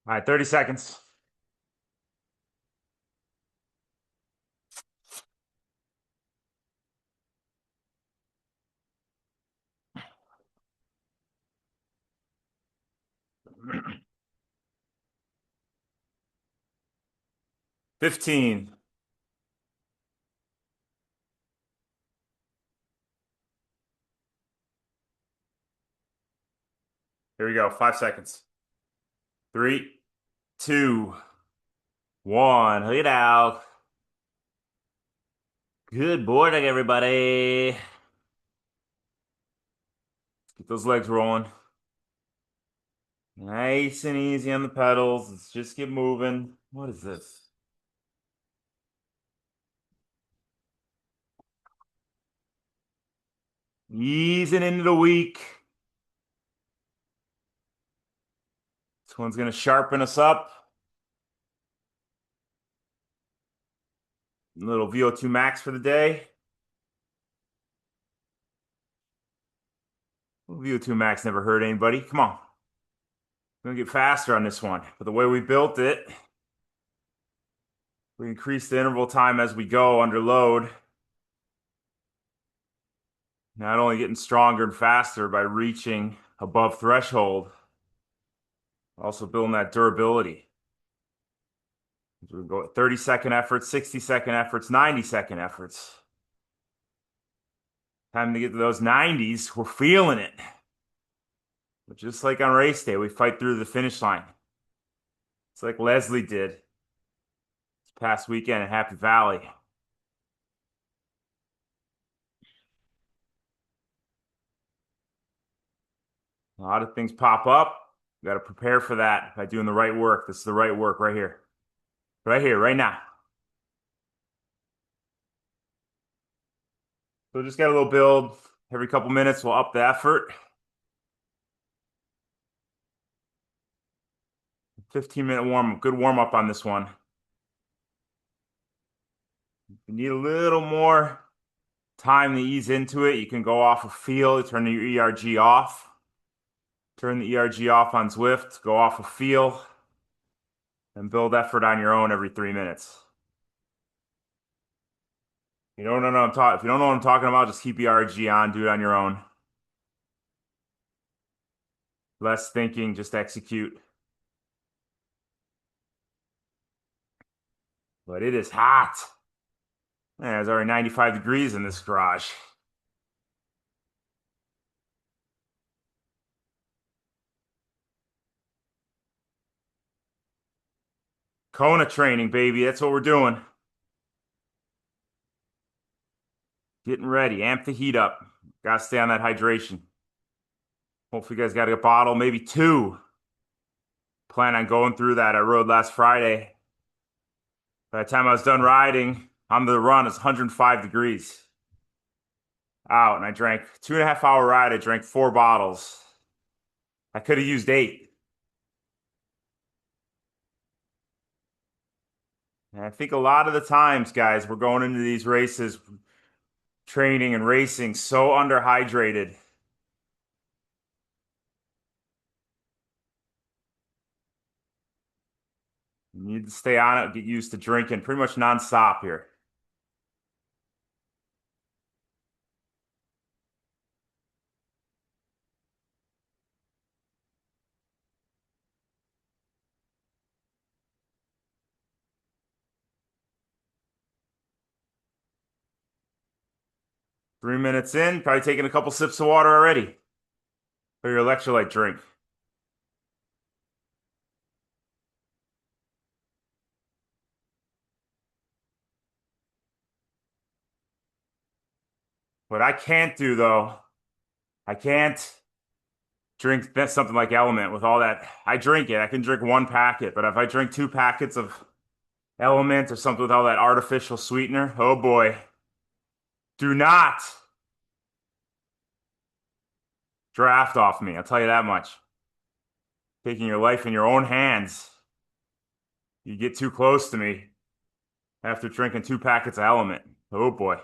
All right, 30 seconds. Fifteen. Here we go. 5 seconds. Three, two, one. Look it out. Good morning, everybody. Let's get those legs rolling. Nice and easy on the pedals. Let's just get moving. What is this? Easing into the week. This one's going to sharpen us up. A little VO2 max for the day. VO2 max never hurt anybody. Come on. We're going to get faster on this one. But the way we built it, we increase the interval time as we go under load. Not only getting stronger and faster by reaching above threshold, also building that durability. We go at 30-second efforts, 60-second efforts, 90-second efforts. Time to get to those 90s. We're feeling it. But just like on race day, we fight through the finish line. It's like Leslie did this past weekend in Happy Valley. A lot of things pop up. You got to prepare for that by doing the right work. This is the right work right here. Right here, right now. So just got a little build. Every couple minutes, we'll up the effort. 15-minute warm, good warm up on this one. If you need a little more time to ease into it, you can go off of feel, turn your ERG off. Turn the ERG off on Zwift, go off of feel, and build effort on your own every 3 minutes. If you don't know what I'm talking about, just keep ERG on, do it on your own. Less thinking, just execute. But it is hot. Man, it's already 95 degrees in this garage. Kona training, baby. That's what we're doing. Getting ready. Amp the heat up. Gotta stay on that hydration. Hopefully you guys got a bottle, maybe two. Plan on going through that. I rode last Friday. By the time I was done riding on the run, it's 105 degrees out, and I drank 2.5 hour ride. I drank 4 bottles. I could have used 8. And I think a lot of the times, guys, we're going into these races, training and racing so underhydrated. You need to stay on it, get used to drinking pretty much nonstop here. Three minutes in, probably taking a couple sips of water already for your electrolyte drink. What I can't do though, I can't drink something like Element with all that. I drink it. I can drink 1 packet, but if I drink 2 packets of Element or something with all that artificial sweetener, oh boy. Do not draft off me. I'll tell you that much. Taking your life in your own hands. You get too close to me after drinking 2 packets of Element. Oh boy.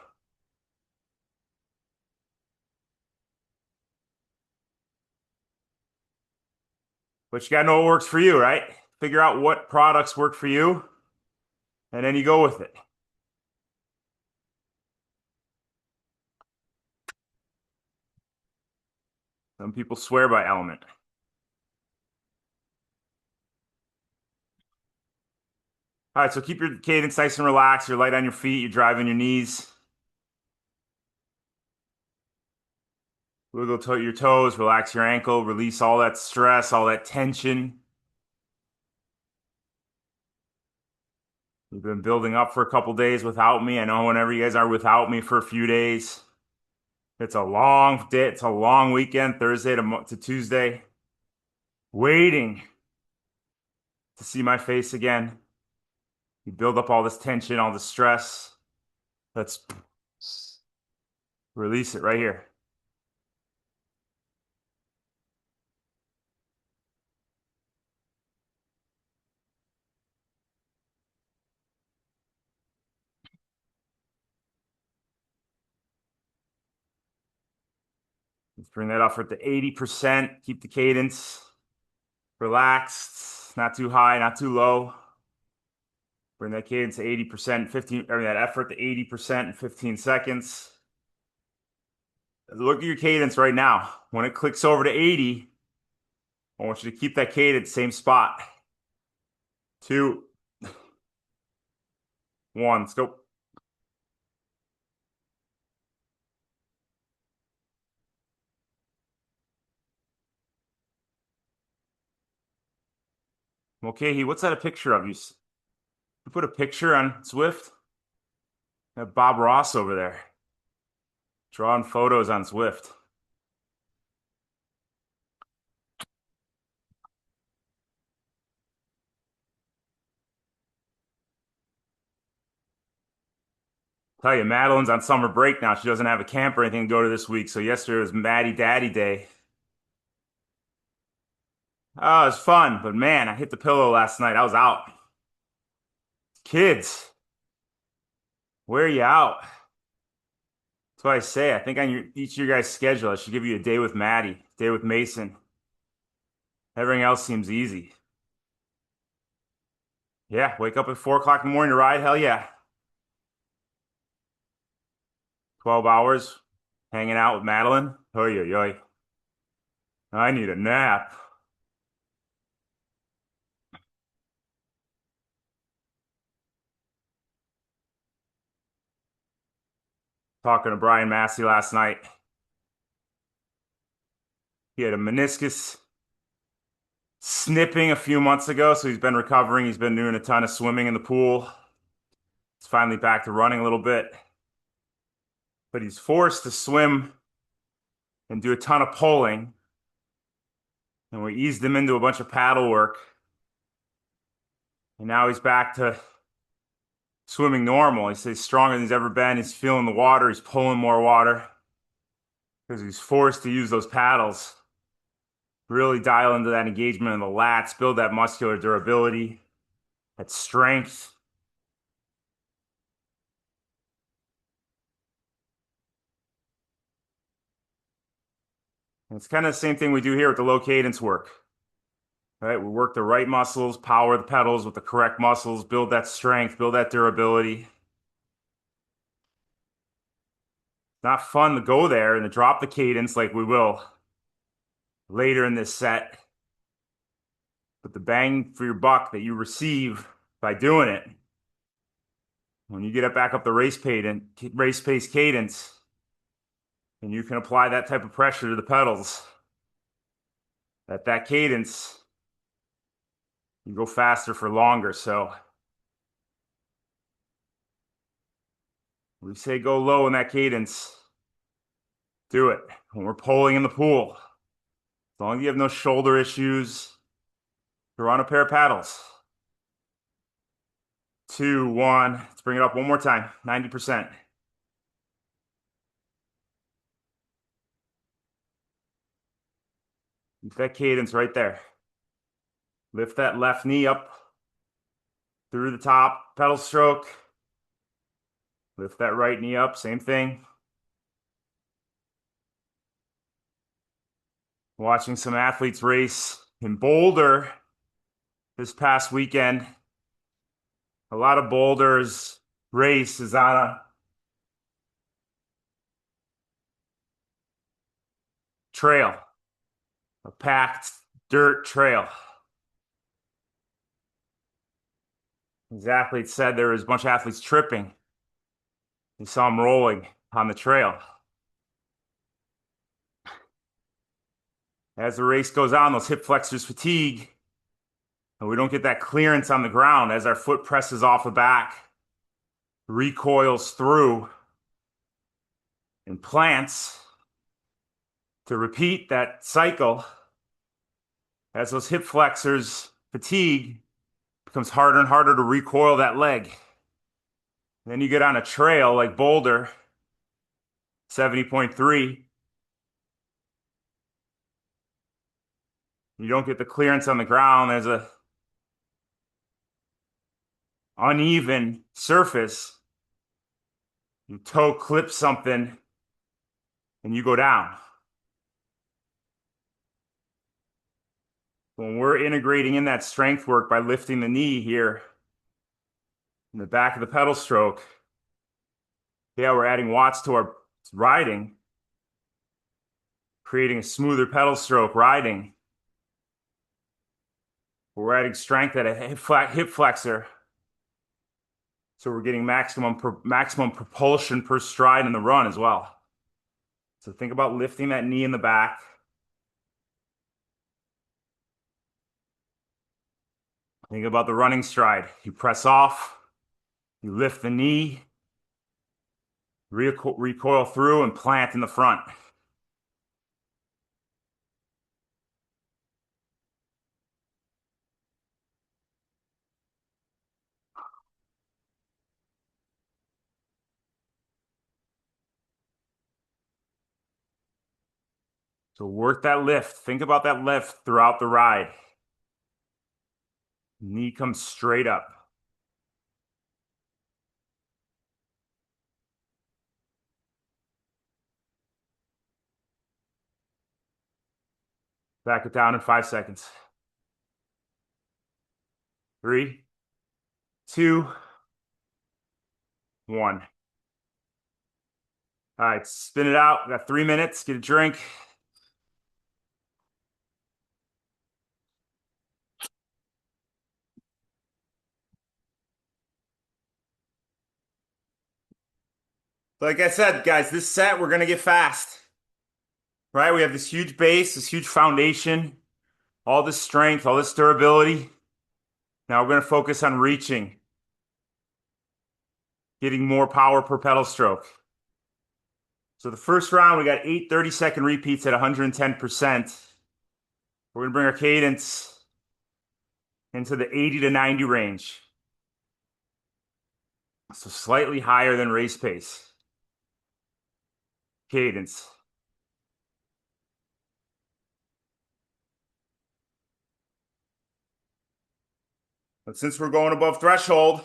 But you gotta know what works for you, right? figure out what products work for you, and then you go with it. Some people swear by Element. All right, so keep your cadence nice and relaxed. You're light on your feet, you're driving your knees. Wiggle your toes, relax your ankle, release all that stress, all that tension. You've been building up for a couple days without me. I know whenever you guys are without me for a few days, it's a long day. It's a long weekend, Thursday to Tuesday. Waiting to see my face again. You build up all this tension, all this stress. Let's release it right here. Let's bring that up to 80%. Keep the cadence relaxed, not too high, not too low. Bring that cadence to 80%, 15, or that effort to 80% in 15 seconds. Look at your cadence right now. When it clicks over to 80, I want you to keep that cadence, same spot. 2, 1, let's go. Okay, what's that a picture of? You put a picture on Zwift? Have Bob Ross over there drawing photos on Zwift. Tell you, Madeline's on summer break now. She doesn't have a camp or anything to go to this week. So yesterday was Maddie Daddy Day. Oh, it was fun, but man, I hit the pillow last night. I was out. Kids, where are you out? That's what I say. I think on each of your guys' schedule, I should give you a day with Maddie, day with Mason. Everything else seems easy. Yeah, wake up at 4 o'clock in the morning to ride. Hell yeah. 12 hours hanging out with Madeline. Oy, oy, oy. I need a nap. Talking to Brian Massey last night. He had a meniscus snipping a few months ago, so he's been recovering. He's been doing a ton of swimming in the pool. He's finally back to running a little bit. But he's forced to swim and do a ton of pulling. And we eased him into a bunch of paddle work. And now he's back to swimming normal. He says he's stronger than he's ever been. He's feeling the water. He's pulling more water because he's forced to use those paddles. Really dial into that engagement in the lats, build that muscular durability, that strength. And it's kind of the same thing we do here with the low cadence work. Right? We work the right muscles, power the pedals with the correct muscles, build that strength, build that durability. It's not fun to go there and to drop the cadence like we will later in this set. But the bang for your buck that you receive by doing it, when you get it back up the race pace cadence, and you can apply that type of pressure to the pedals, that cadence, you go faster for longer. So we say go low in that cadence. Do it when we're pulling in the pool. As long as you have no shoulder issues, you're on a pair of paddles. 2, 1. Let's bring it up one more time. 90%. Keep that cadence right there. Lift that left knee up through the top pedal stroke. Lift that right knee up, same thing. Watching some athletes race in Boulder this past weekend. A lot of boulders. Race is on a trail, a packed dirt trail. These athletes said there was a bunch of athletes tripping. You saw them rolling on the trail. As the race goes on, those hip flexors fatigue, and we don't get that clearance on the ground as our foot presses off the back, recoils through, and plants to repeat that cycle. As those hip flexors fatigue, it becomes harder and harder to recoil that leg. And then you get on a trail like Boulder, 70.3. You don't get the clearance on the ground. There's a uneven surface. You toe clip something and you go down. When we're integrating in that strength work by lifting the knee here in the back of the pedal stroke, yeah, we're adding watts to our riding, creating a smoother pedal stroke riding. We're adding strength at a hip flexor. So we're getting maximum propulsion per stride in the run as well. So think about lifting that knee in the back. Think about the running stride. You press off, you lift the knee, recoil through, and plant in the front. So work that lift. Think about that lift throughout the ride. Knee comes straight up. Back it down in 5 seconds. 3, 2, 1. All right, spin it out. We got 3 minutes. Get a drink. Like I said, guys, this set, we're going to get fast, right? We have this huge base, this huge foundation, all this strength, all this durability. Now we're going to focus on reaching, getting more power per pedal stroke. So the first round, we got 8 30-second repeats at 110%. We're going to bring our cadence into the 80 to 90 range. So slightly higher than race pace. Cadence. But since we're going above threshold,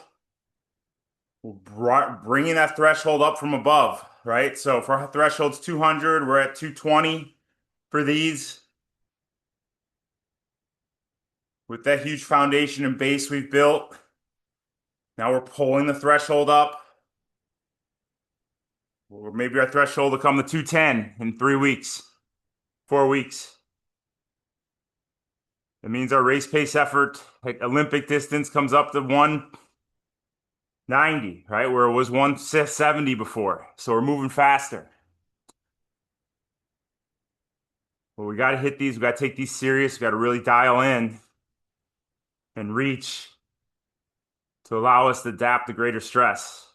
we're bringing that threshold up from above, right? So if our threshold's 200, we're at 220 for these. With that huge foundation and base we've built, now we're pulling the threshold up. Or maybe our threshold will come to 210 in 3 weeks, 4 weeks. It means our race pace effort, like Olympic distance, comes up to 190, right? Where it was 170 before. So we're moving faster. But we got to hit these. We got to take these serious. We got to really dial in and reach to allow us to adapt to greater stress.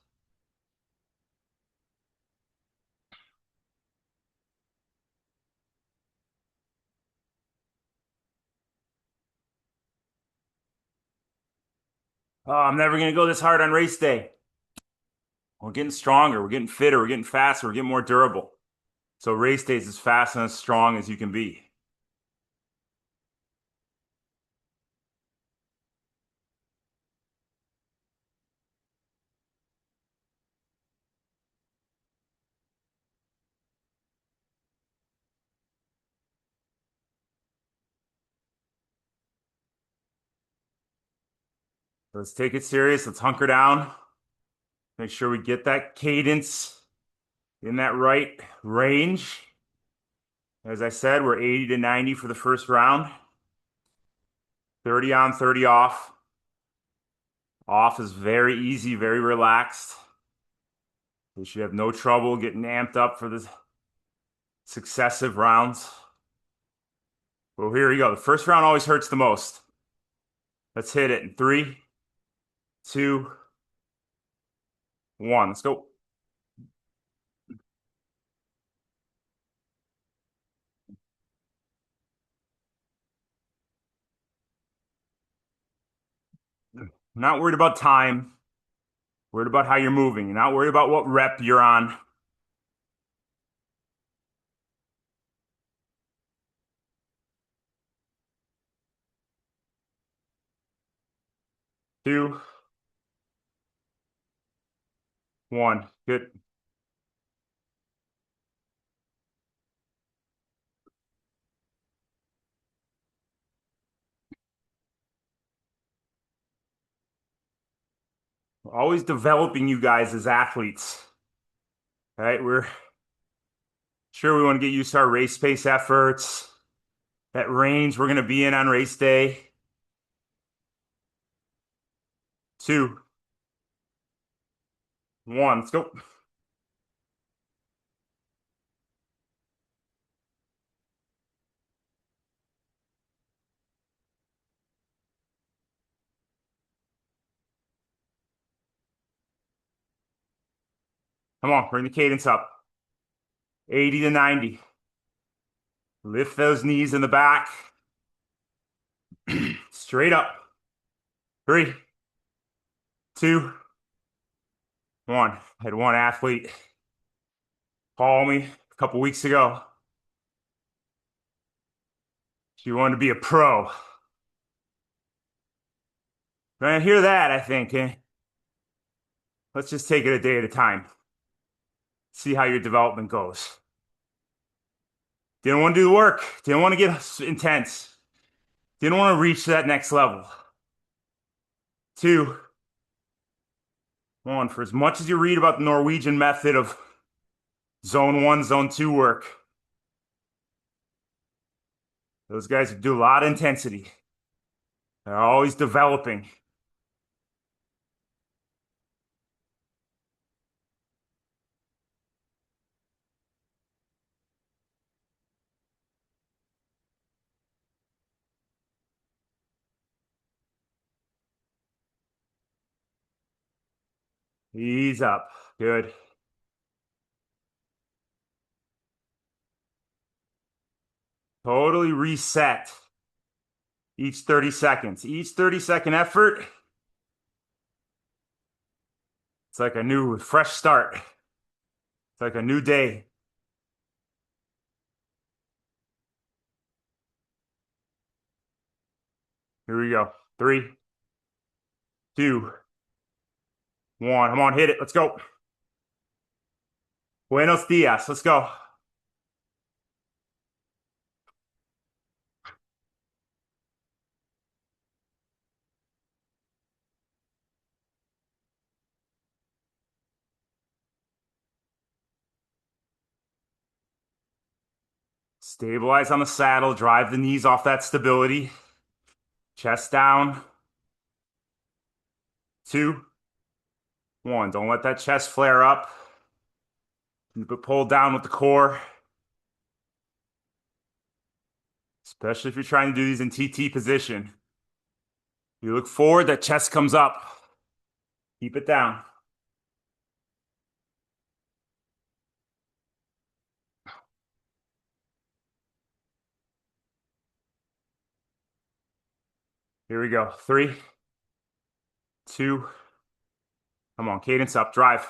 Oh, I'm never going to go this hard on race day. We're getting stronger. We're getting fitter. We're getting faster. We're getting more durable. So race day is as fast and as strong as you can be. Let's take it serious. Let's hunker down. Make sure we get that cadence in that right range. As I said, we're 80 to 90 for the first round. 30 on, 30 off. Off is very easy, very relaxed. You should have no trouble getting amped up for the successive rounds. Well, here we go. The first round always hurts the most. Let's hit it in 3, 2, 1. Let's go. Not worried about time. Worried about how you're moving. You're not worried about what rep you're on. 2, 1. Good. We're always developing you guys as athletes. All right, we're sure we want to get used to our race pace efforts, that range we're going to be in on race day. 2, 1. Let's go. Come on, bring the cadence up. 80 to 90. Lift those knees in the back. Straight up. 3, 2, 1. I had one athlete call me a couple weeks ago. She wanted to be a pro. When I hear that, I think, let's just take it a day at a time. See how your development goes. Didn't want to do the work. Didn't want to get intense. Didn't want to reach that next level. 2, 1. For as much as you read about the Norwegian method of zone 1, zone 2 work, those guys do a lot of intensity. They're always developing. Ease up. Good. Totally reset each 30 seconds. Each 30-second effort, it's like a new, fresh start. It's like a new day. Here we go. 3, 2, 1. Come on, hit it. Let's go. Buenos dias. Let's go. Stabilize on the saddle. Drive the knees off that stability. Chest down. 2, 1. Don't let that chest flare up. Keep it pulled down with the core. Especially if you're trying to do these in TT position. You look forward, that chest comes up. Keep it down. Here we go. 3, 2. Come on, cadence up. Drive.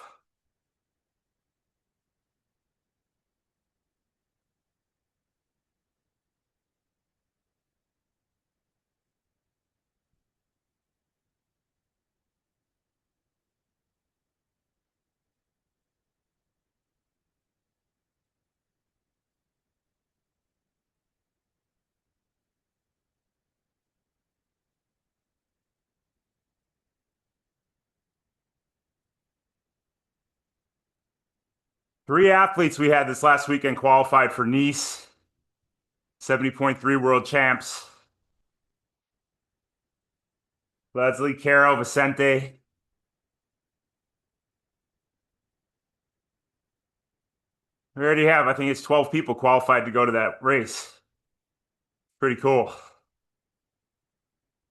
Three athletes we had this last weekend qualified for Nice, 70.3 world champs. Leslie, Caro, Vicente. We already have, I think it's 12 people qualified to go to that race. Pretty cool.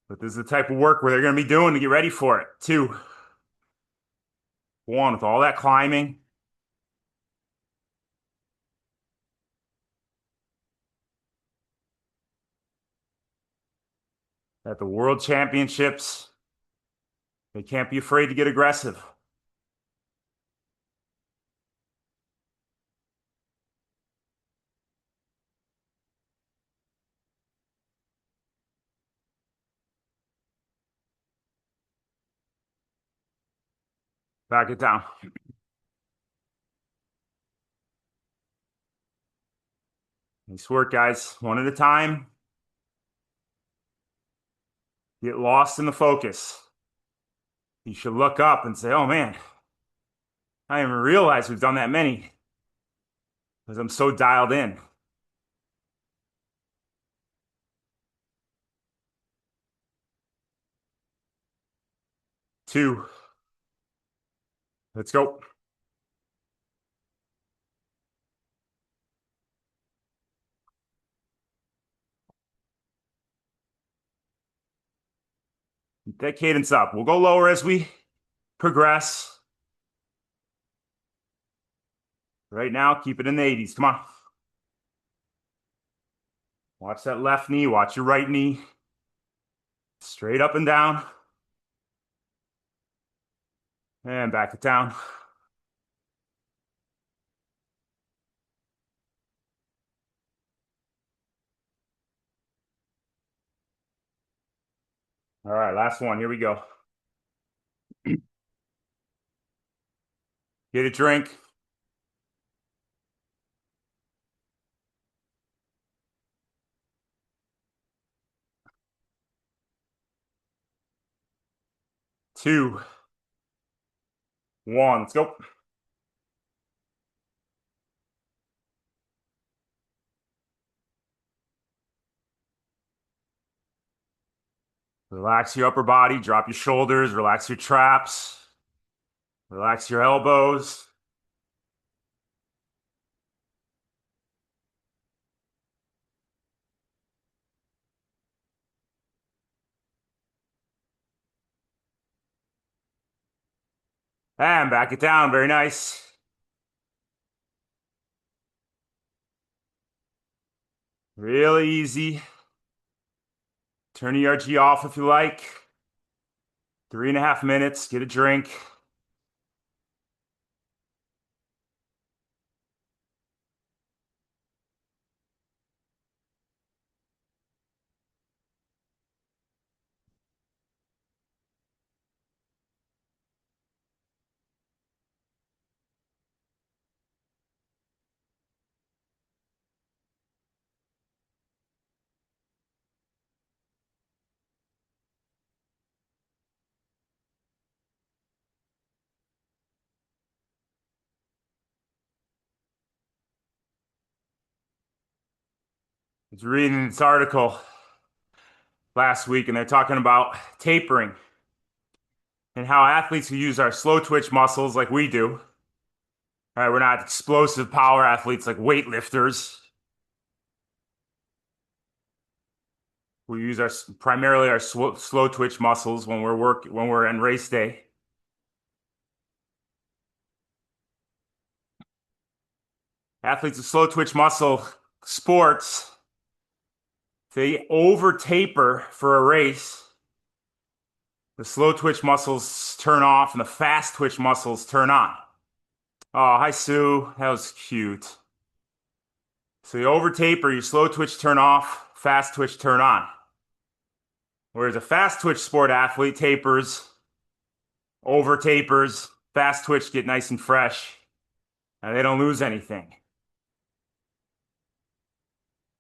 But this is the type of work where they're going to be doing to get ready for it, too. One, with all that climbing. At the World Championships, they can't be afraid to get aggressive. Back it down. Nice work, guys. One at a time. Get lost in the focus. You should look up and say, oh man, I didn't even realize we've done that many because I'm so dialed in. Two. Let's go. Keep that cadence up. We'll go lower as we progress. Right now, keep it in the 80s. Come on. Watch that left knee. Watch your right knee. Straight up and down. And back it down. All right, last one. Here we go. Get a drink. Two, one. Let's go. Relax your upper body. Drop your shoulders. Relax your traps. Relax your elbows. And back it down. Very nice. Really easy. Turn the ERG off if you like. 3.5 minutes. Get a drink. I was reading this article last week, and they're talking about tapering and how athletes who use our slow twitch muscles like we do, all right, we're not explosive power athletes like weightlifters. We use our primarily our slow twitch muscles when we're in race day. Athletes with slow twitch muscle sports, if they over taper for a race, the slow twitch muscles turn off and the fast twitch muscles turn on. Oh, hi Sue. That was cute. So you over taper, your slow twitch turn off, fast twitch turn on. Whereas a fast twitch sport athlete tapers, over tapers, fast twitch get nice and fresh, and they don't lose anything.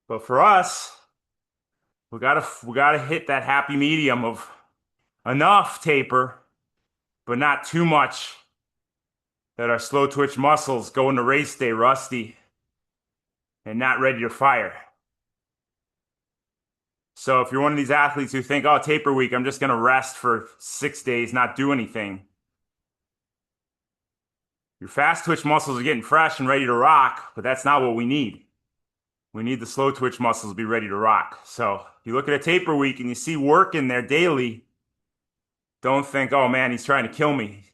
But for us, we gotta hit that happy medium of enough taper, but not too much that our slow twitch muscles go into race day rusty and not ready to fire. So if you're one of these athletes who think, oh, taper week, I'm just going to rest for 6 days, not do anything. Your fast twitch muscles are getting fresh and ready to rock, but that's not what we need. We need the slow twitch muscles to be ready to rock. So you look at a taper week and you see work in there daily. Don't think, oh man, he's trying to kill me.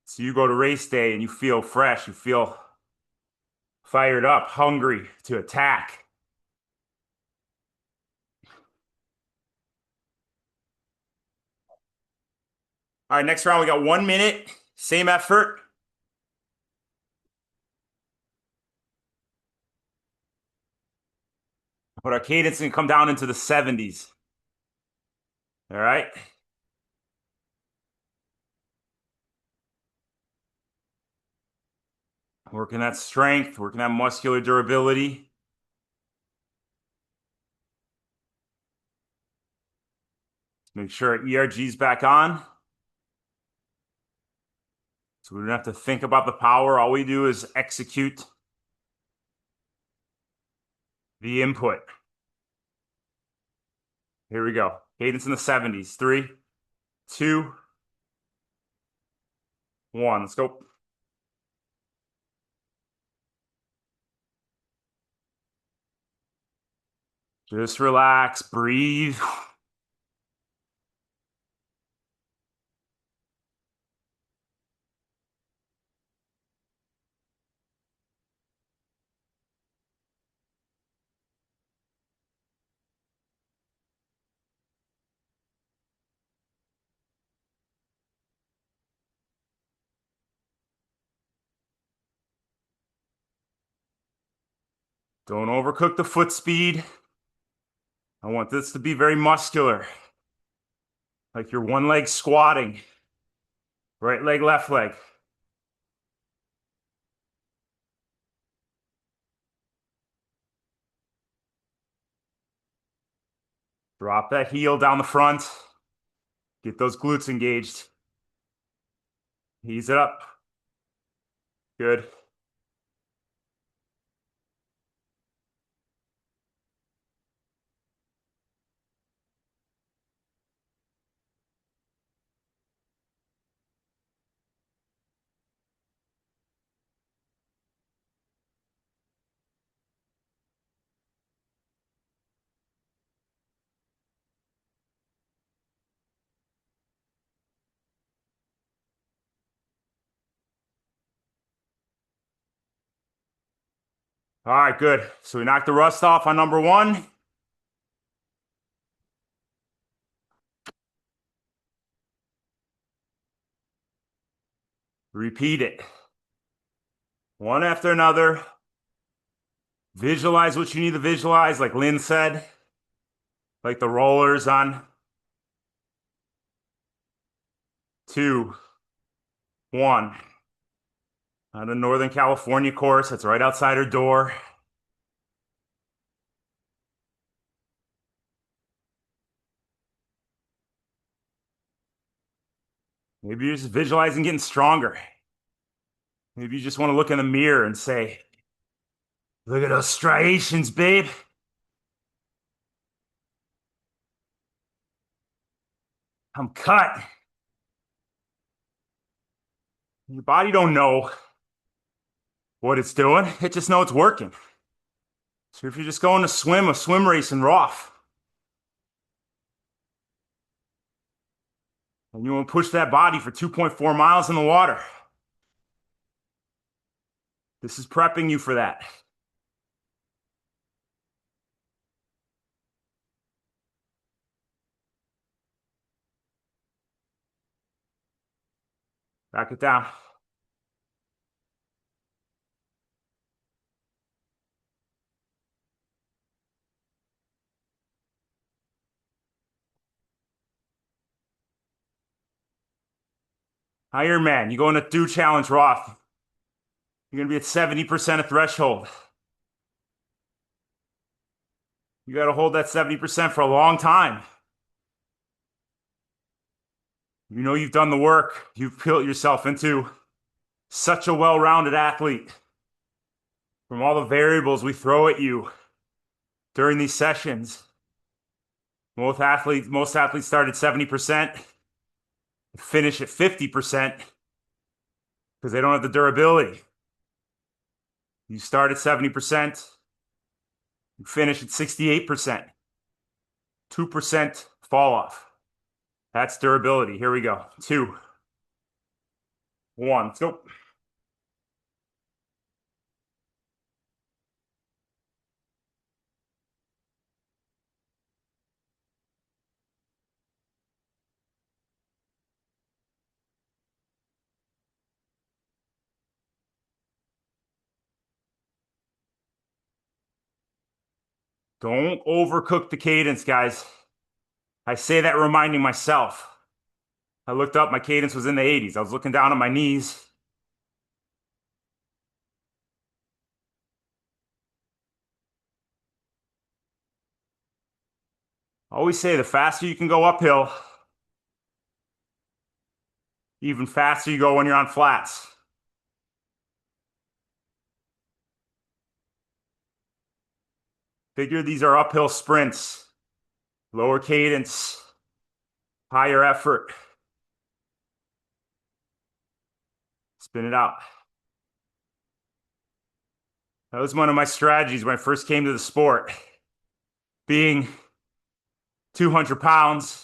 So you go to race day and you feel fresh, you feel fired up, hungry to attack. All right, next round we got 1 minute, same effort. But our cadence can come down into the 70s. All right. Working that strength, working that muscular durability. Make sure our ERG's back on. So we don't have to think about the power. All we do is execute the input. Here we go. Cadence in the 70s. 3, 2, 1. Let's go. Just relax, breathe. Don't overcook the foot speed. I want this to be very muscular. Like you're one leg squatting. Right leg, left leg. Drop that heel down the front. Get those glutes engaged. Ease it up. Good. All right, good. So we knocked the rust off on number 1. Repeat it. One after another. Visualize what you need to visualize, like Lynn said. Like the rollers on 2, 1. On the Northern California course, that's right outside her door. Maybe you're just visualizing getting stronger. Maybe you just want to look in the mirror and say, look at those striations, babe. I'm cut. Your body don't know what it's doing. It just know it's working. So if you're just going to swim a swim race in Roth, and you want to push that body for 2.4 miles in the water, this is prepping you for that. Back it down. Ironman, you go into do challenge Roth. You're going to be at 70% of threshold. You got to hold that 70% for a long time. You know you've done the work. You've built yourself into such a well-rounded athlete. From all the variables we throw at you during these sessions, most athletes start at 70%, finish at 50% because they don't have the durability. You start at 70%, you finish at 68%, 2% fall off. That's durability. Here we go. 2, 1, let's go. Don't overcook the cadence, guys. I say that reminding myself. I looked up, my cadence was in the 80s. I was looking down on my knees. I always say the faster you can go uphill, even faster you go when you're on flats. Figure these are uphill sprints, lower cadence, higher effort. Spin it out. That was one of my strategies when I first came to the sport. Being 200 pounds,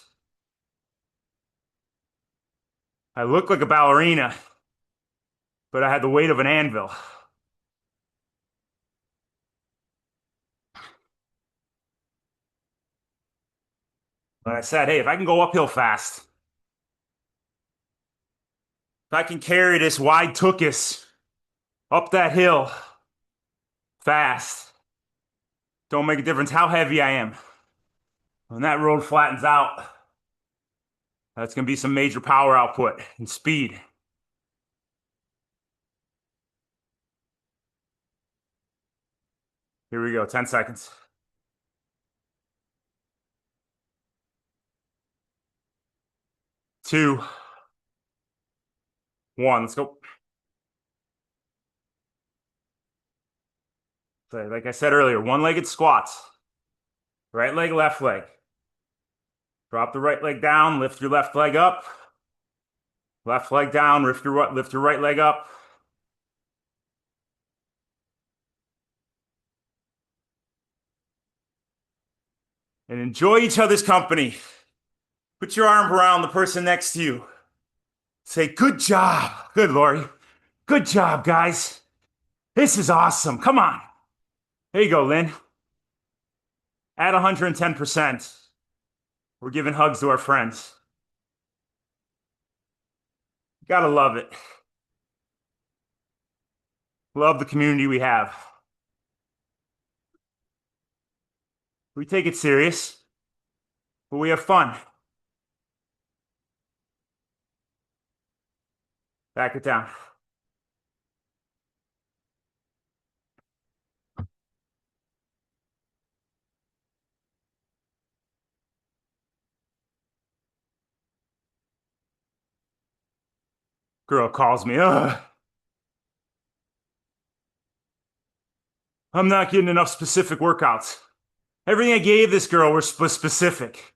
I looked like a ballerina, but I had the weight of an anvil. But I said, hey, if I can go uphill fast, if I can carry this wide tuchus up that hill fast, don't make a difference how heavy I am. When that road flattens out, that's going to be some major power output and speed. Here we go, 10 seconds. 2, 1, let's go. So like I said earlier, one-legged squats. Right leg, left leg. Drop the right leg down, lift your left leg up. Left leg down, lift your right leg up. And enjoy each other's company. Put your arm around the person next to you. Say, good job. Good, Lori. Good job, guys. This is awesome. Come on. There you go, Lynn. At 110%. We're giving hugs to our friends. Gotta love it. Love the community we have. We take it serious, but we have fun. Back it down. Girl calls me. Ugh. I'm not getting enough specific workouts. Everything I gave this girl was specific.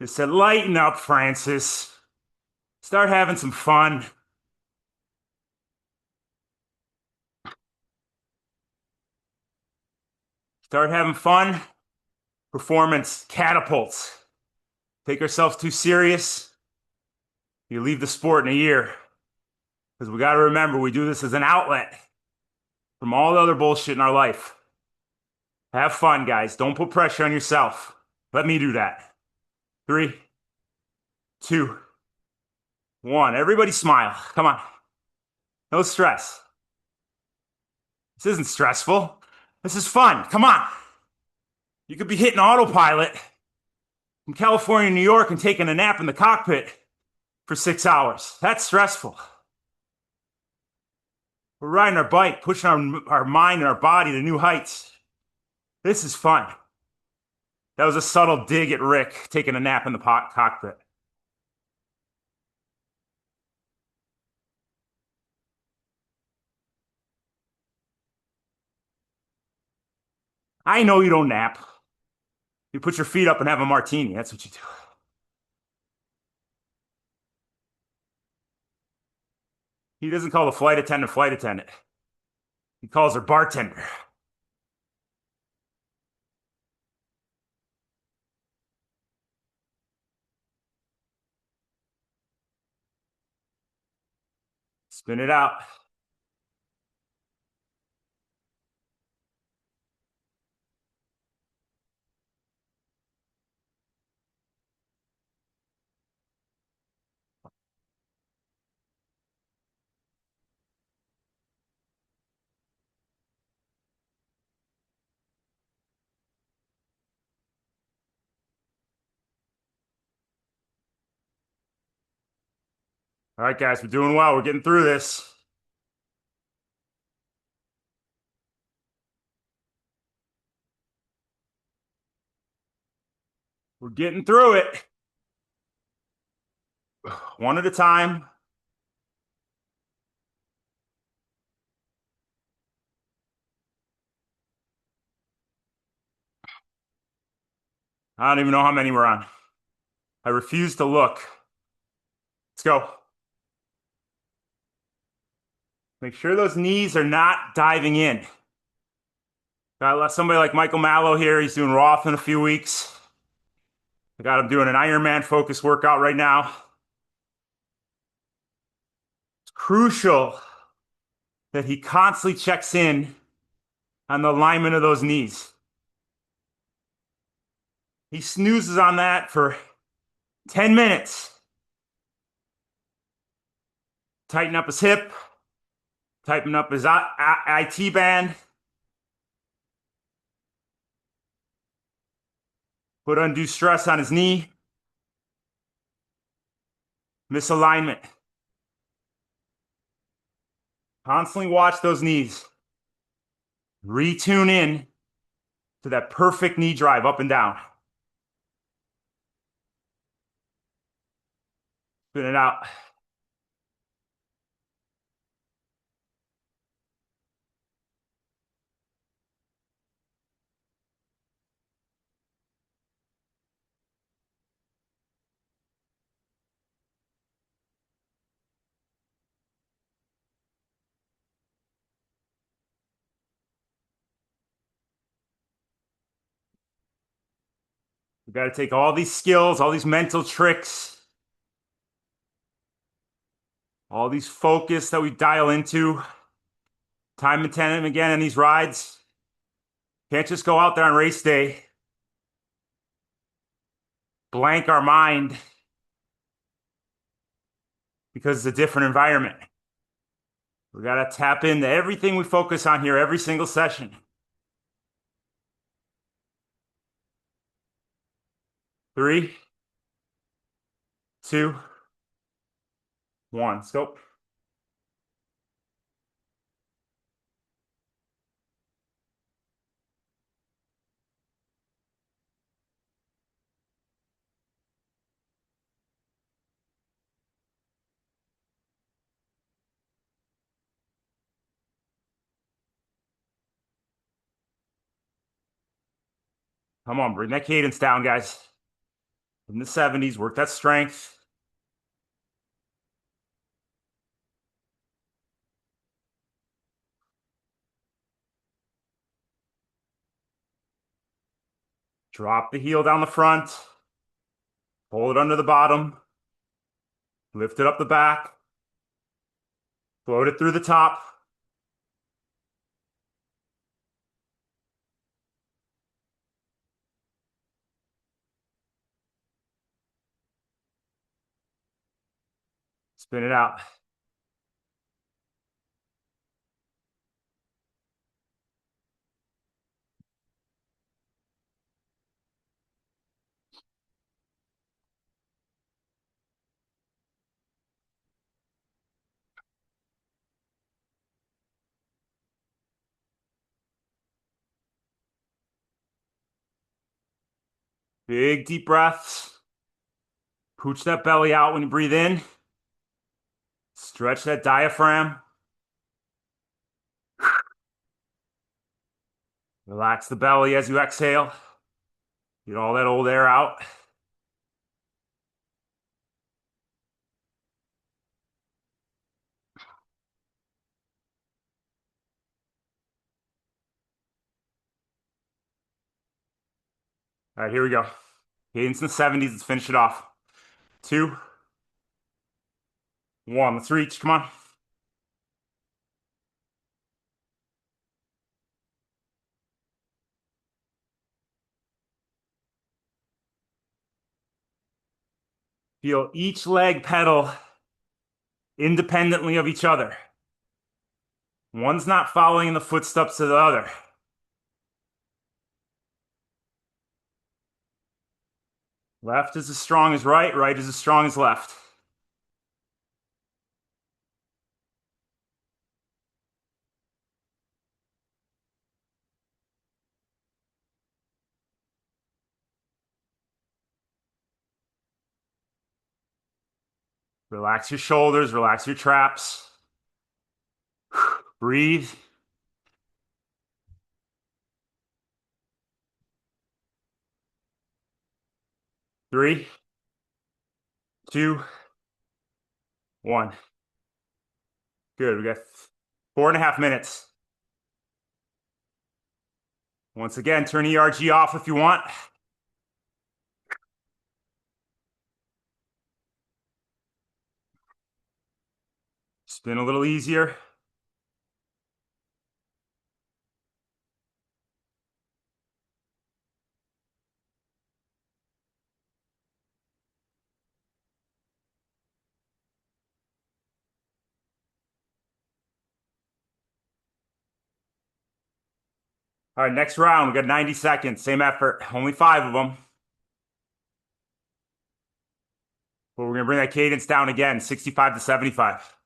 They said, lighten up, Francis. Start having some fun. Start having fun. Performance catapults. Take ourselves too serious. You leave the sport in a year. Because we got to remember, we do this as an outlet from all the other bullshit in our life. Have fun, guys. Don't put pressure on yourself. Let me do that. 3, 2, 1. Everybody smile. Come on. No stress. This isn't stressful. This is fun. Come on. You could be hitting autopilot from California to New York and taking a nap in the cockpit for 6 hours. That's stressful. We're riding our bike, pushing our mind and our body to new heights. This is fun. That was a subtle dig at Rick taking a nap in the cockpit. I know you don't nap. You put your feet up and have a martini. That's what you do. He doesn't call the flight attendant. He calls her bartender. Spin it out. All right, guys, we're doing well. We're getting through this. We're getting through it. One at a time. I don't even know how many we're on. I refuse to look. Let's go. Make sure those knees are not diving in. Got somebody like Michael Mallow here. He's doing Roth in a few weeks. I got him doing an Ironman focus workout right now. It's crucial that he constantly checks in on the alignment of those knees. He snoozes on that for 10 minutes. Tighten up his hip, tighten up his IT band, put undue stress on his knee, misalignment. Constantly watch those knees. Retune in to that perfect knee drive up and down. Spin it out. We got to take all these skills, all these mental tricks, all these focus that we dial into time and time again in these rides. Can't just go out there on race day, blank our mind because it's a different environment. We got to tap into everything we focus on here every single session. 3, 2, 1. Let's go. Come on, bring that cadence down, guys. In the 70s, work that strength. Drop the heel down the front. Hold it under the bottom. Lift it up the back. Float it through the top. Spin it out. Big deep breaths. Pooch that belly out when you breathe in. Stretch that diaphragm. Relax the belly as you exhale. Get all that old air out. All right, here we go. Cadence in the 70s. Let's finish it off. Two, one. Let's reach. Come on. Feel each leg pedal independently of each other. One's not following in the footsteps of the other. Left is as strong as right, right is as strong as left. Relax your shoulders, relax your traps. Breathe. 3, 2, 1. Good. We got 4.5 minutes. Once again, turn ERG off if you want. Spin a little easier. All right, next round. We got 90 seconds. Same effort. Only 5 of them. But we're going to bring that cadence down again, 65 to 75.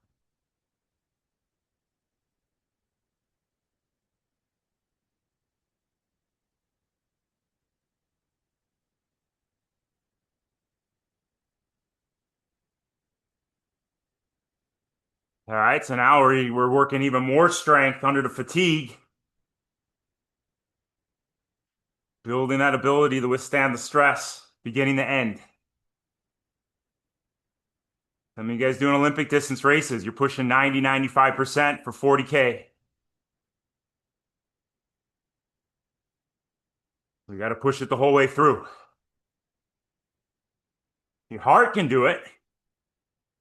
All right, so now we're working even more strength under the fatigue, building that ability to withstand the stress, beginning to end. I mean, you guys doing Olympic distance races, you're pushing 90, 95% for 40K. We got to push it the whole way through. Your heart can do it.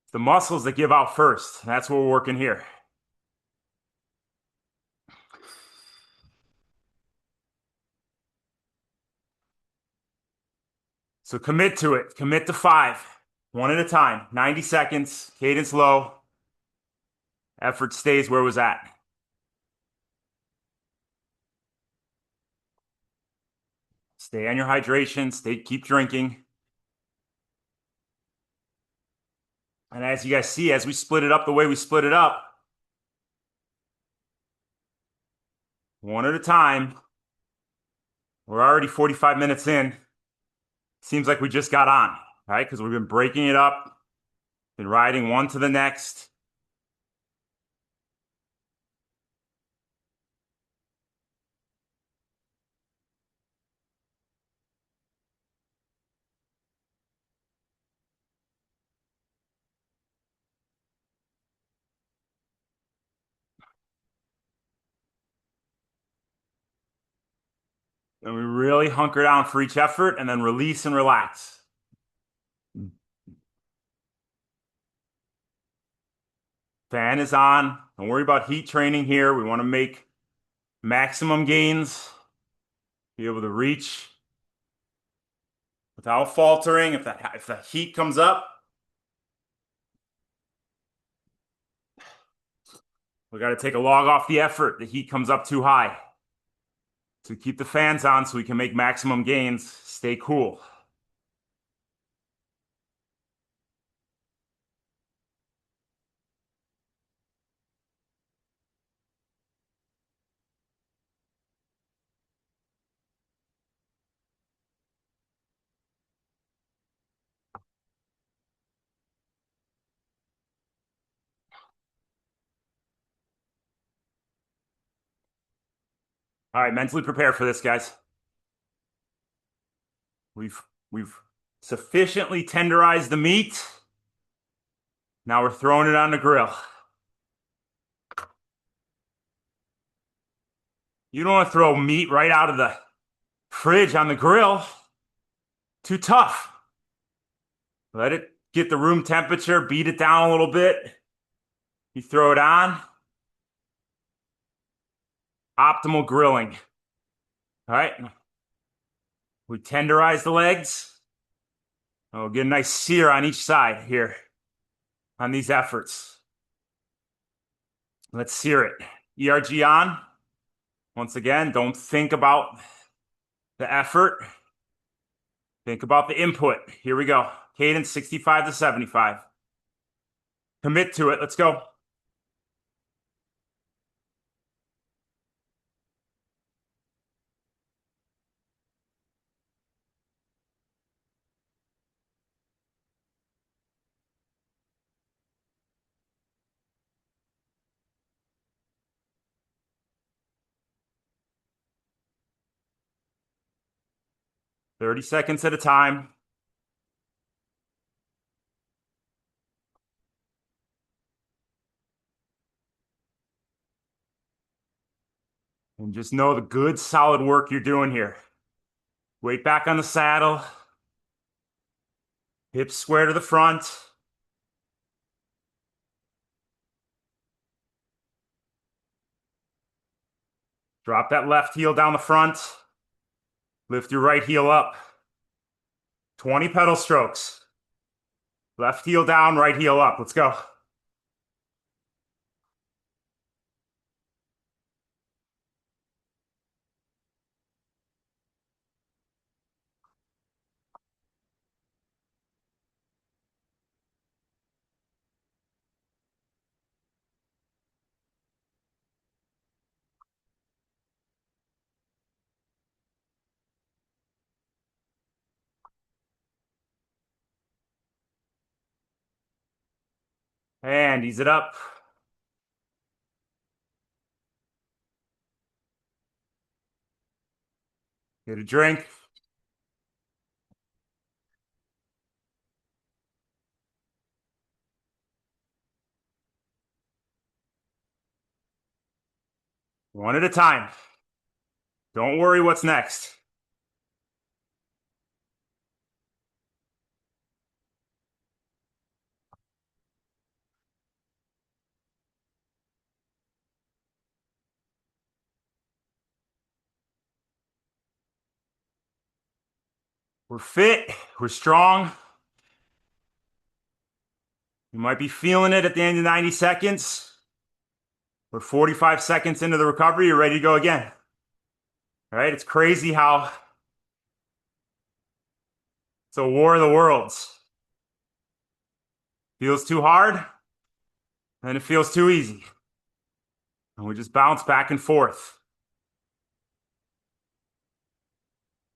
It's the muscles that give out first. That's what we're working here. So commit to it. Commit to 5, one at a time. 90 seconds, cadence low. Effort stays where it was at. Stay on your hydration. Keep drinking. And as you guys see, as we split it up the way we split it up, one at a time, we're already 45 minutes in. Seems like we just got on, right? Because we've been breaking it up, been riding one to the next. And we really hunker down for each effort and then release and relax. Fan is on. Don't worry about heat training here. We want to make maximum gains, be able to reach without faltering. If the heat comes up, we got to take a log off the effort. The heat comes up too high. So keep the fans on so we can make maximum gains. Stay cool. All right, mentally prepare for this, guys. We've sufficiently tenderized the meat. Now we're throwing it on the grill. You don't want to throw meat right out of the fridge on the grill. Too tough. Let it get the room temperature, beat it down a little bit. You throw it on. Optimal grilling. All right. We tenderize the legs. We'll get a nice sear on each side here on these efforts. Let's sear it. ERG on. Once again, don't think about the effort. Think about the input. Here we go. Cadence 65 to 75. Commit to it. Let's go. Thirty seconds at a time. And just know the good, solid work you're doing here. Weight back on the saddle. Hips square to the front. Drop that left heel down the front. Lift your right heel up. 20 pedal strokes. Left heel down, right heel up. Let's go. And ease it up. Get a drink. One at a time. Don't worry what's next. We're fit. We're strong. You might be feeling it at the end of 90 seconds. We're 45 seconds into the recovery. You're ready to go again. All right? It's crazy how it's a war of the worlds. Feels too hard, and it feels too easy. And we just bounce back and forth.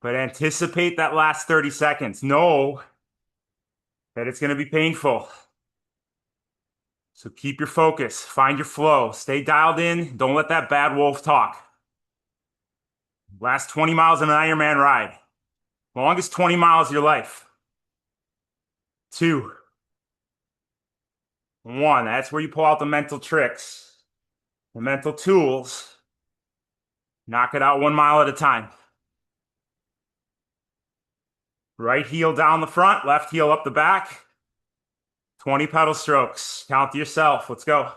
But anticipate that last 30 seconds. Know that it's going to be painful. So keep your focus, find your flow, stay dialed in. Don't let that bad wolf talk. Last 20 miles in an Ironman ride. Longest 20 miles of your life. 2, 1. That's where you pull out the mental tricks, the mental tools. Knock it out 1 mile at a time. Right heel down the front, left heel up the back. 20 pedal strokes. Count to yourself. Let's go.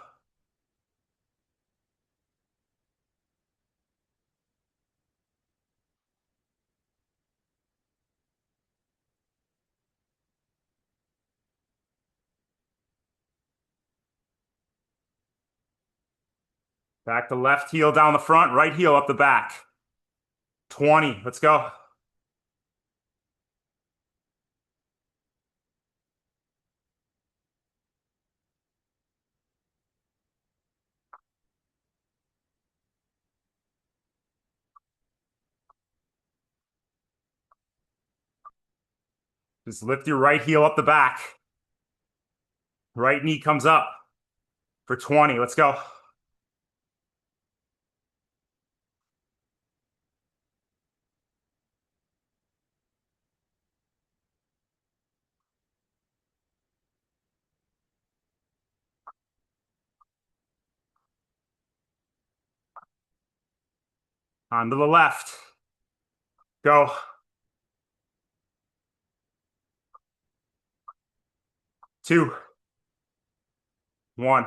Back to left heel down the front, right heel up the back. 20. Let's go. Just lift your right heel up the back. Right knee comes up for 20. Let's go. Onto the left. Go. 2, 1.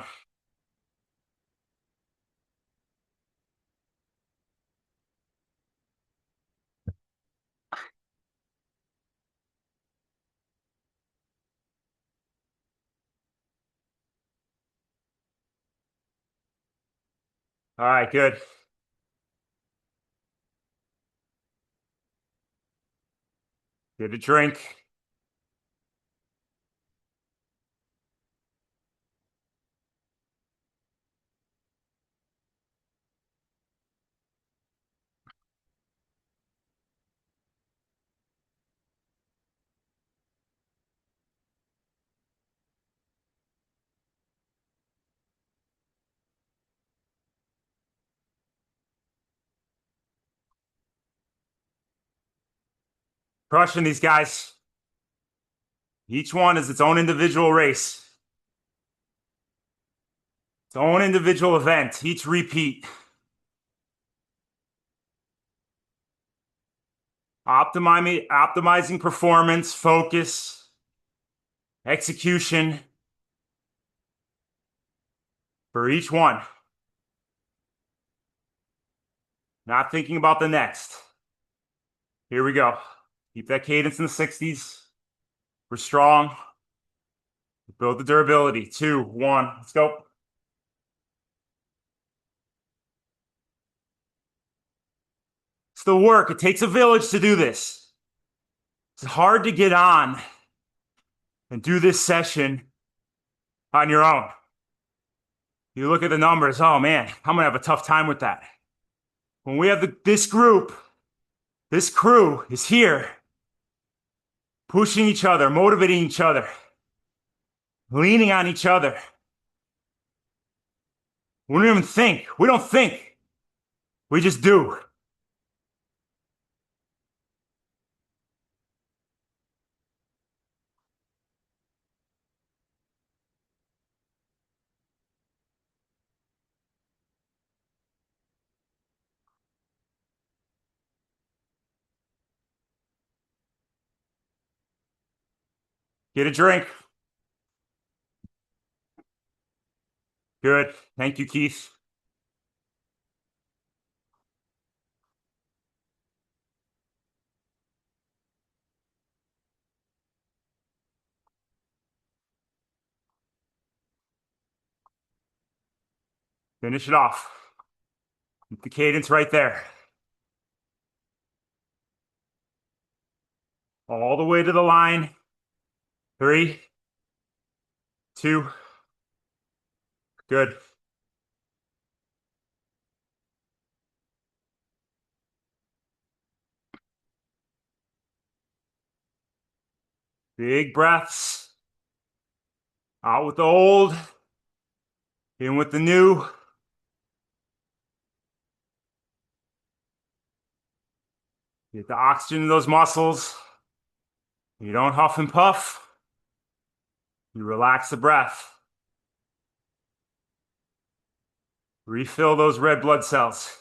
All right, good. Get a drink. Crushing these guys. Each one is its own individual race, its own individual event, each repeat. Optimizing performance, focus, execution for each one. Not thinking about the next. Here we go. Keep that cadence in the 60s. We're strong. Build the durability. 2, 1. Let's go. It's the work. It takes a village to do this. It's hard to get on and do this session on your own. You look at the numbers, oh man, I'm gonna have a tough time with that. When we have this group, this crew is here, pushing each other, motivating each other, leaning on each other. We don't even think. We don't think. We just do. Get a drink. Good. Thank you, Keith. Finish it off. Keep the cadence right there. All the way to the line. 3, 2. Good. Big breaths. Out with the old. In with the new. Get the oxygen in those muscles. You don't huff and puff. You relax the breath. Refill those red blood cells.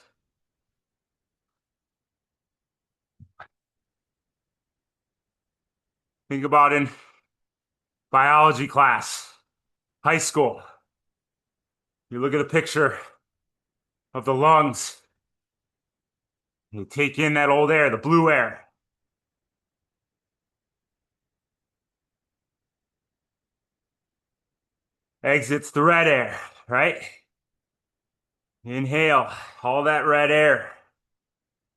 Think about in biology class, high school. You look at a picture of the lungs. You take in that old air, the blue air. Exits the red air, right? Inhale all that red air.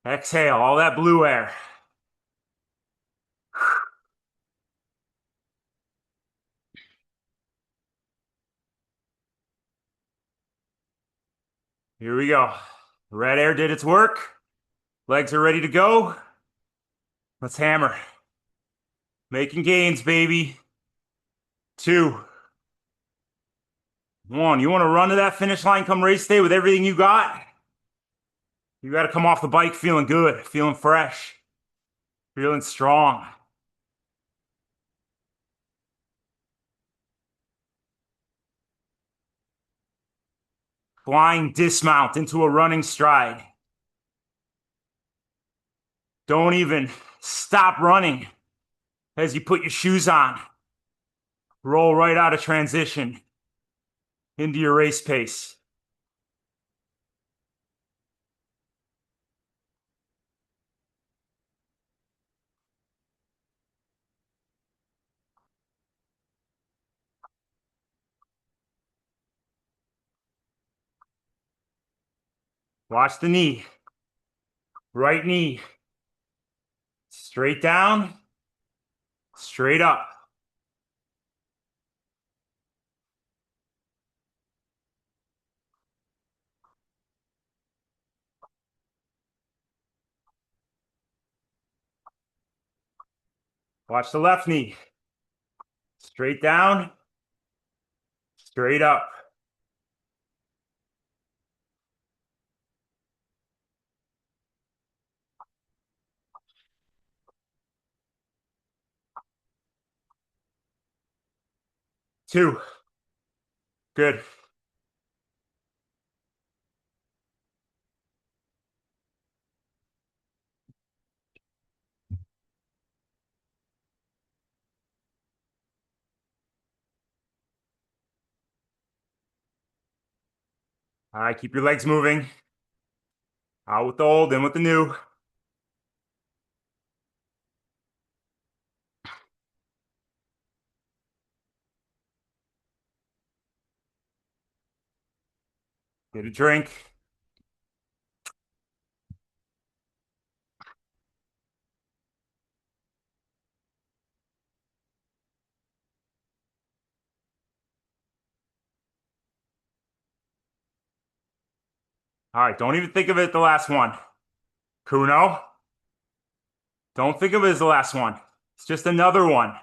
Exhale all that blue air. Here we go. Red air did its work. Legs are ready to go. Let's hammer. Making gains, baby. 2, 1. You want to run to that finish line come race day with everything you got? You got to come off the bike feeling good, feeling fresh, feeling strong. Flying dismount into a running stride. Don't even stop running as you put your shoes on. Roll right out of transition into your race pace. Watch the knee. Right knee. Straight down, straight up. Watch the left knee. Straight down, straight up. Two. Good. All right, keep your legs moving. Out with the old, in with the new. Get a drink. All right, don't even think of it the last one. Kuno, don't think of it as the last one. It's just another one.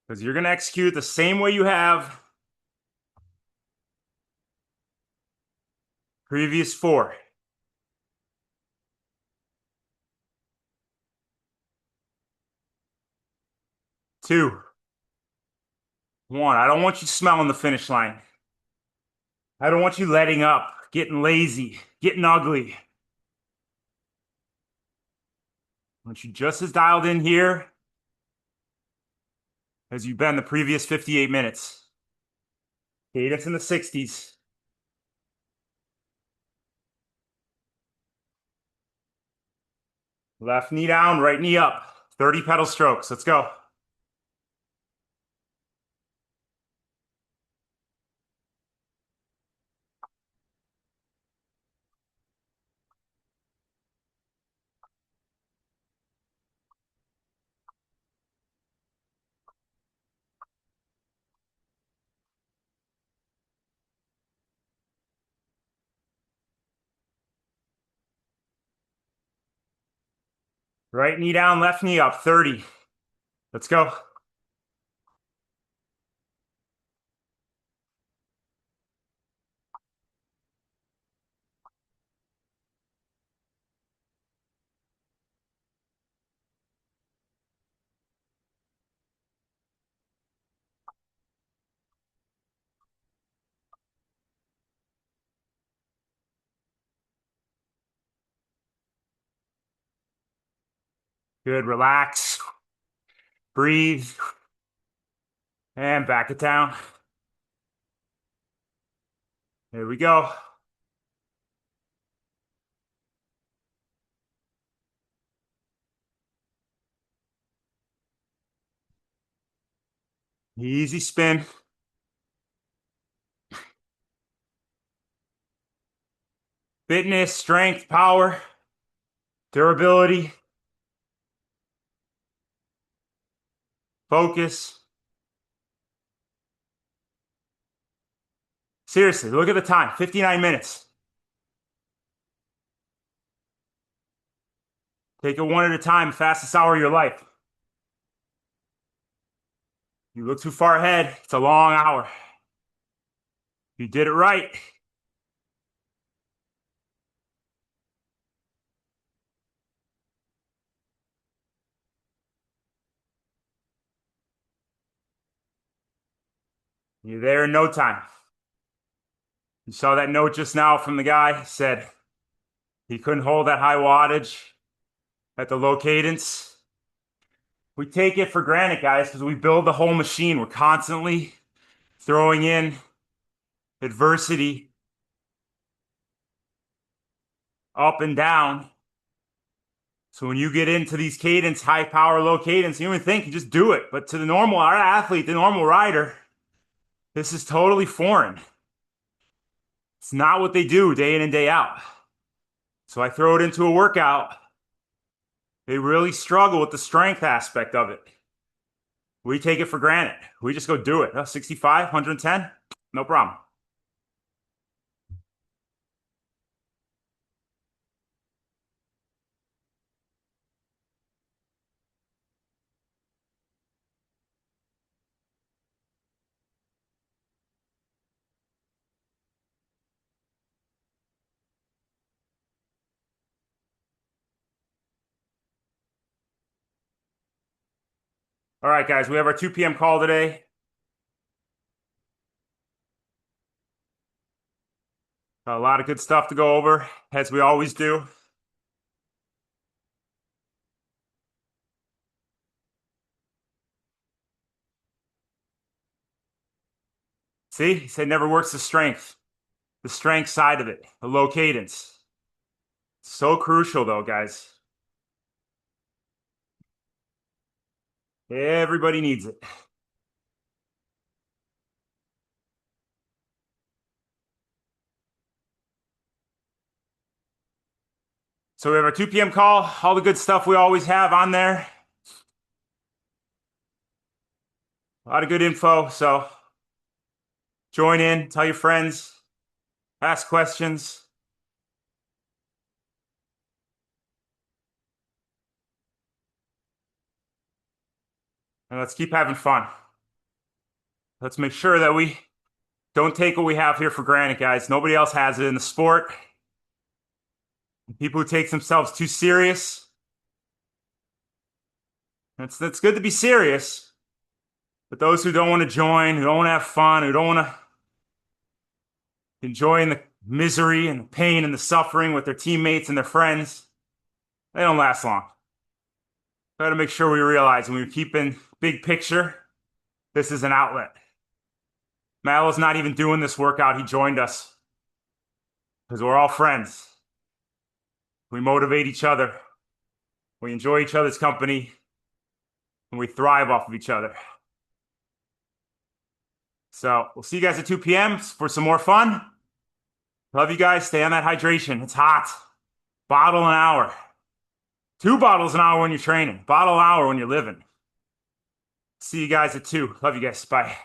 Because you're going to execute the same way you have previous four. Two. One. I don't want you smelling the finish line. I don't want you letting up, getting lazy, getting ugly. I want you just as dialed in here as you've been the previous 58 minutes. Cadence in the 60s. Left knee down, right knee up. 30 pedal strokes. Let's go. Right knee down, left knee up. 30. Let's go. Good. Relax. Breathe. And back to town. Here we go. Easy spin. Fitness, strength, power, durability, focus. Seriously, look at the time. 59 minutes. Take it one at a time. Fastest hour of your life. You look too far ahead. It's a long hour. You did it right. You're there in no time. You saw that note just now from the guy, said he couldn't hold that high wattage at the low cadence. We take it for granted, guys, because we build the whole machine. We're constantly throwing in adversity up and down. So when you get into these cadence, high power, low cadence, you don't even think, you just do it. But to the normal athlete, the normal rider, this is totally foreign. It's not what they do day in and day out. So I throw it into a workout. They really struggle with the strength aspect of it. We take it for granted. We just go do it. 65, 110, no problem. All right, guys, we have our 2 p.m. call today. A lot of good stuff to go over, as we always do. See, he said never works the strength side of it, the low cadence. So crucial, though, guys. Everybody needs it. So we have our 2 p.m. call, all the good stuff we always have on there. A lot of good info. So join in, tell your friends, ask questions. And let's keep having fun. Let's make sure that we don't take what we have here for granted, guys. Nobody else has it in the sport. People who take themselves too serious. It's good to be serious, but those who don't want to join, who don't want to have fun, who don't want to enjoy the misery and the pain and the suffering with their teammates and their friends, they don't last long. Got to make sure we realize when we keep in big picture, this is an outlet. Mallow's not even doing this workout. He joined us because we're all friends. We motivate each other. We enjoy each other's company. And we thrive off of each other. So we'll see you guys at 2 p.m. for some more fun. Love you guys. Stay on that hydration. It's hot. Bottle an hour. 2 bottles an hour when you're training. Bottle an hour when you're living. See you guys at 2. Love you guys. Bye.